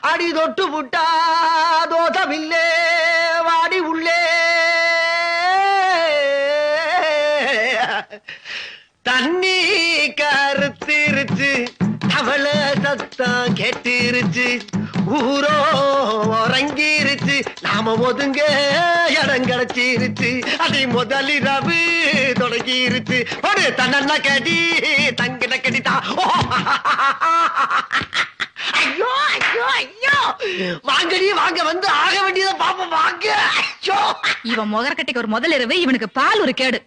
அடி தொட்டு புட்டா தோதமில்லே வாடி உள்ளே தண்ணி கருத்திருச்சு அவள சத்தம் கேட்டிருச்சு ஊரோ உறங்கிருச்சு நாம ஒதுங்க இடம் கிடைச்சிருச்சு அதை முதலிரவு தொடங்கிருச்சு ஒரு தன்ன கடி தங்கின கடிதா ஐயோ ஐயோ ஐயோ வாங்கடி வாங்க வந்து ஆக வேண்டியதை பாப்போம் வாங்க. ஐயோ இவன் முகரக்கட்டைக்கு ஒரு முதலிரவு இவனுக்கு பால் ஒரு கேடு.